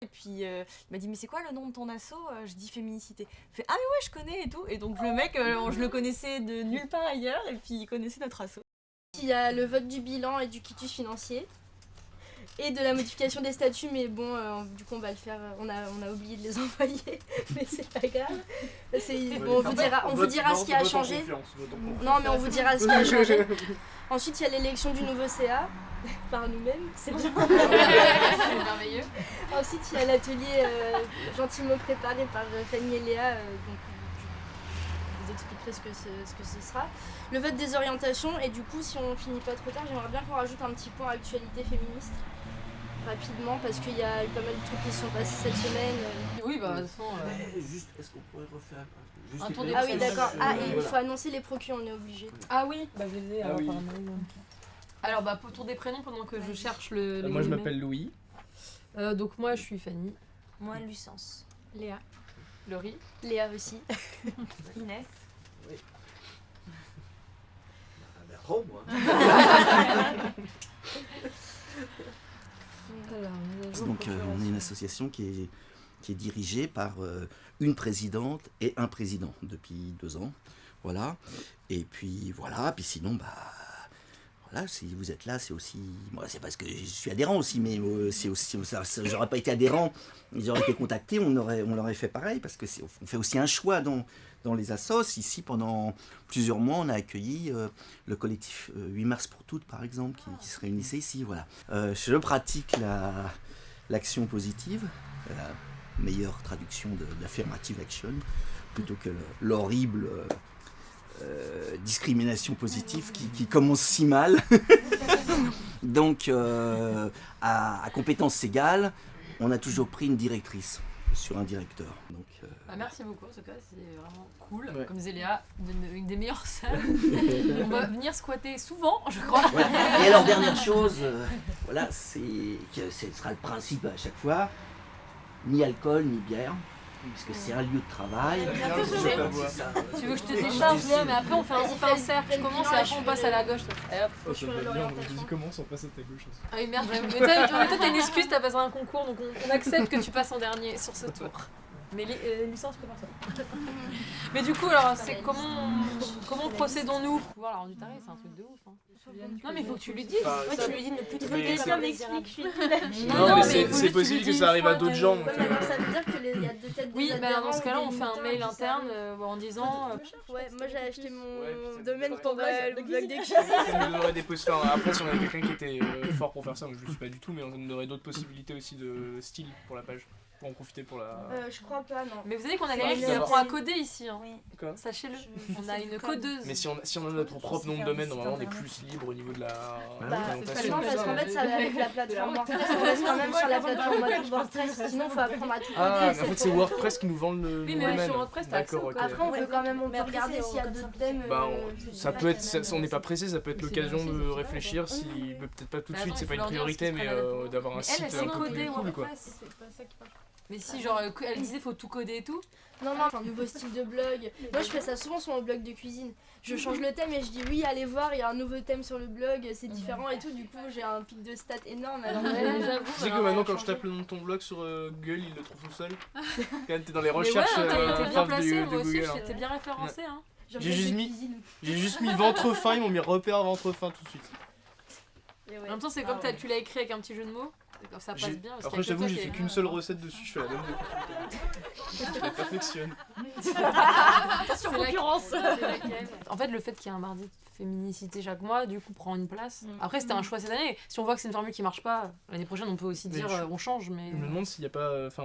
Et puis il m'a dit mais c'est quoi le nom de ton asso? Je dis Féminicité. Il fait ah mais ouais je connais et tout. Et donc le mec je le connaissais de nulle part ailleurs et puis il connaissait notre asso. Il y a le vote du bilan et du quitus financier et de la modification des statuts, mais bon du coup on va le faire, on a oublié de les envoyer mais c'est pas grave. Bon, on vous dira ce qui a changé. Non mais on vous dira ce qui a changé. Ensuite il y a l'élection du nouveau CA par nous-mêmes, c'est bien. C'est merveilleux. Ensuite il y a l'atelier gentiment préparé par Fanny et Léa, donc je vous expliquerai ce que ce sera. Le vote des orientations, et du coup si on finit pas trop tard, j'aimerais bien qu'on rajoute un petit point actualité féministe rapidement parce qu'il y a eu pas mal de trucs qui se sont passés cette semaine. Oui, bah de toute façon. Juste, est-ce qu'on pourrait refaire un tour des Ah oui, d'accord. Ah, et il voilà. faut annoncer les procus, on est obligé. Ah oui. Bah je les ai oui. par mail. Alors bah pour tour des prénoms pendant que je cherche le. Moi je m'appelle Louis. Donc moi je suis Fanny. Moi Lucence. Léa. Laurie. Léa aussi. Inès. Moi. Donc on est une association qui est dirigée par une présidente et un président depuis 2 ans. Voilà. Et puis voilà, puis sinon voilà, si vous êtes là, c'est aussi... Moi, c'est parce que je suis adhérent aussi, mais c'est aussi, j'aurais pas été adhérent, j'aurais été contacté, on l'aurait fait pareil, parce que on fait aussi un choix dans les assos. Ici, pendant plusieurs mois, on a accueilli le collectif 8 mars pour toutes, par exemple, qui se réunissait ici. Voilà. Je pratique l'action positive, la meilleure traduction de l'affirmative action, plutôt que l'horrible... discrimination positive qui commence si mal. Donc à compétences égales, on a toujours pris une directrice sur un directeur. Donc, Merci beaucoup en tout cas, c'est vraiment cool. Ouais. Comme disait Léa, une des meilleures salles. On va venir squatter souvent, je crois. ouais. Et alors dernière chose, voilà, c'est que ce sera le principe à chaque fois, ni alcool ni bière. Parce que c'est un lieu de travail. Tu veux que je te décharge Léa, mais après on fait un cercle. Je commence et après on passe à la gauche. Et hop. Oh, ça va bien, vas-y commence, on passe à ta gauche aussi. Ah oui merde, mais toi t'as une excuse, t'as passé un concours, donc on accepte que tu passes en dernier sur ce tour. Mais licence prépare ça. Mais du coup alors c'est comment procédons-nous? Pouvoir la rendre du taré, c'est un truc de ouf. Hein. Non mais il faut que tu lui dises. Enfin, Tu lui dis de ne plus te mais répéter. c'est- m'explique, je suis Non, mais il faut c'est juste possible lui que dire ça arrive à une fois d'autres gens. Ouais, mais alors ça veut dire qu'il y a deux têtes Oui, des bah dans ce adhérents cas-là, ou on des fait un militants mail et puis ça interne en disant. Ouais, moi j'ai acheté mon Ouais, puis ça domaine nous pour donnerait- le blog des cuisines. Ça nous donnerait des possibilités. Après, si on avait quelqu'un qui était fort pour faire ça, moi je le suis pas du tout, mais on nous donnerait d'autres possibilités aussi de style pour la page. Pour en profiter pour la. Je crois pas, non. Mais vous savez qu'on a C'est quelqu'un qui bien. apprend à coder ici. Hein. Oui. Quoi Sachez-le. Je On a sais une le code. codeuse. Mais si on a notre propre nom de domaine, normalement on est plus libre au niveau de la Bah, présentation. non, parce qu'en fait, ça va avec la plateforme WordPress, on reste quand même sur la plateforme WordPress, sinon il faut apprendre à tout coder. Ah, mais en fait c'est trop- Wordpress qui nous vend le Oui, nom mais de domaine. sur WordPress, t'as accès D'accord, au ok. code. Après, on peut quand même Mais après, regarder c'est s'il y a comme d'autres ça. thèmes. Bah, je ça sais peut pas, être, qu'il y en a on n'est pas pressé, ça peut être Mais c'est l'occasion bien, de c'est réfléchir super, si, peut-être pas tout de Mais suite, attends, c'est il pas faut une leur dire priorité, ce qui se mais passe là-dedans. d'avoir un Mais site elle sait un peu coder plus cool quoi. WordPress, c'est pas ça qui marche. Mais si, genre, elle disait faut tout coder et tout. Non, un nouveau style de blog. Moi, je fais ça souvent sur mon blog de cuisine. Je change le thème et je dis oui, allez voir, il y a un nouveau thème sur le blog, c'est différent et tout. Du coup, j'ai un pic de stats énorme. Alors, j'avoue. Tu sais que maintenant quand je tape le nom de ton blog sur Google, il le trouve tout seul. Quand t'es dans les Mais ouais, recherches t'es bien faves placé, de moi aussi, Google. hein. j'étais bien référencé. Hein. J'ai juste mis ventre fin, ils m'ont mis repère ventre fin tout de suite. En même temps, c'est comme tu l'as écrit avec un petit jeu de mots. Ça passe bien. Parce Après qu'il y a que j'avoue, toi j'ai qui fait est- qu'une seule recette dessus, je fais la même de Je la perfectionne. Attention, concurrence. En fait, le fait qu'il y ait un mardi de féminicité chaque mois, du coup, prend une place. Après, c'était un choix cette année. Si on voit que c'est une formule qui marche pas, l'année prochaine, on peut aussi Mais dire on change. Mais Je me demande s'il n'y a pas. Enfin,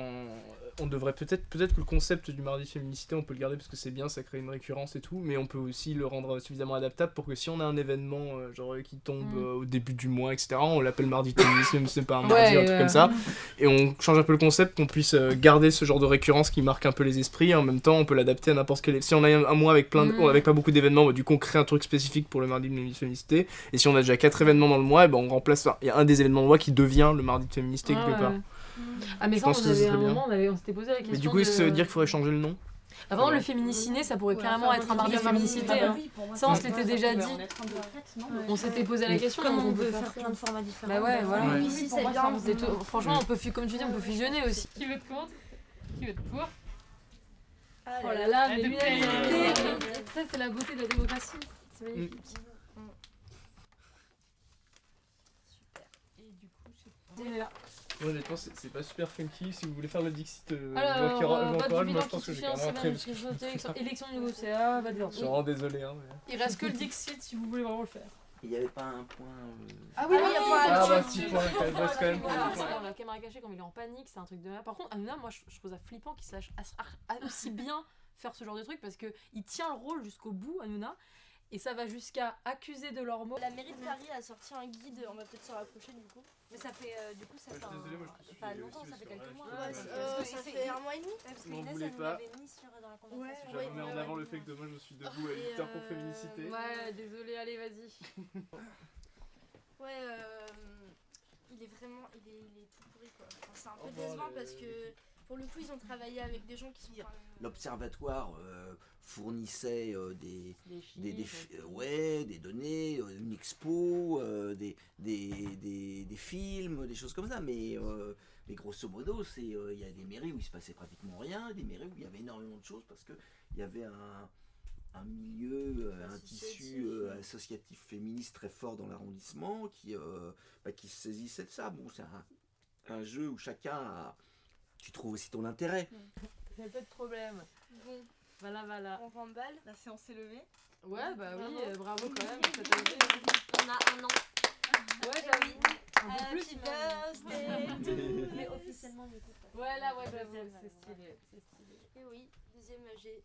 on devrait peut-être que le concept du mardi de féminicité, on peut le garder parce que c'est bien, ça crée une récurrence et tout, mais on peut aussi le rendre suffisamment adaptable pour que si on a un événement genre qui tombe au début du mois, etc., on l'appelle mardi de féminicité, même si c'est pas un mardi, un truc comme ça, et on change un peu le concept, qu'on puisse garder ce genre de récurrence qui marque un peu les esprits, et en même temps on peut l'adapter à n'importe quel. Si on a un mois avec avec pas beaucoup d'événements, bah, du coup on crée un truc spécifique pour le mardi de féminicité, et si on a déjà 4 événements dans le mois, et ben on remplace. Il y a un des événements de mois qui devient le mardi de féminicité quelque part. Ah mais Je ça, pense on que ce avait serait un bien. moment, on s'était posé la question. Mais du coup, est-ce que ça veut dire qu'il faudrait changer le nom ? Avant, le féminiciné, ça pourrait carrément être un mardi féminicité. Hein. Ça, on se l'était déjà dit. On s'était posé la question. Comme on peut faire plein de formats différents. Bah ouais, voilà. Oui, si, c'est bien. Franchement, on peut, comme tu dis, on peut fusionner aussi. Qui vote contre? Qui vote pour? Ah Oh là là, mais l'unanimité. Ça, c'est la beauté de la démocratie. C'est magnifique. Et du coup, je sais pas. Moi, honnêtement, c'est pas super funky. Si vous voulez faire le Dixit, Alors, j'encourage. Moi, bilan je pense que qui j'ai suffit, carrément c'est très. bien, parce que élection de nouveau CA, va Je suis vraiment désolé. Hein, mais... Il reste que le Dixit si vous voulez vraiment le faire. Il n'y avait pas un point. Ah oui, il y a Ah, pas bah, petit point, il reste quand même. La caméra cachée, quand il est en panique, c'est un truc de merde. Par contre, Hanouna, moi, je trouve ça flippant qu'il sache aussi bien faire ce genre de truc parce qu'il tient le rôle jusqu'au bout, Hanouna. Et ça va jusqu'à accuser de leurs mots. La mairie de Paris a sorti un guide, on va peut-être se rapprocher du coup. Mais ça fait du coup ça fait désolé, moi, je pas suis longtemps, aussi ça fait sur quelques mois. ouais, Ça fait un mois et demi. Parce que M'en Inès, voulez elle nous pas. l'avait mis dans la conversation. Ouais, Je mets en avant le fait que demain je suis debout à 8h pour féminicité. Ouais, désolé, allez, vas-y. Ouais, il est vraiment, il est tout pourri quoi. Enfin, c'est un peu Oh, bon, décevant parce que pour le coup ils ont travaillé avec des gens qui sont. L'observatoire fournissait des données, une expo, des films, des choses comme ça. Mais grosso modo, il y a des mairies où il se passait pratiquement rien, des mairies où il y avait énormément de choses parce qu'il y avait un milieu, un tissu associatif féministe très fort dans l'arrondissement qui se saisissait de ça. Bon, c'est un jeu où tu trouves aussi ton intérêt. Y'a pas de problème. Bon, Voilà. on remballe. La séance est levée. Ouais, bah oui, bravo quand même. On a un an. Ouais, j'avoue. Un peu plus. Happy birthday. Mais officiellement, du coup. Ouais, là, ouais, j'avoue, c'est stylé. Et oui, deuxième AG.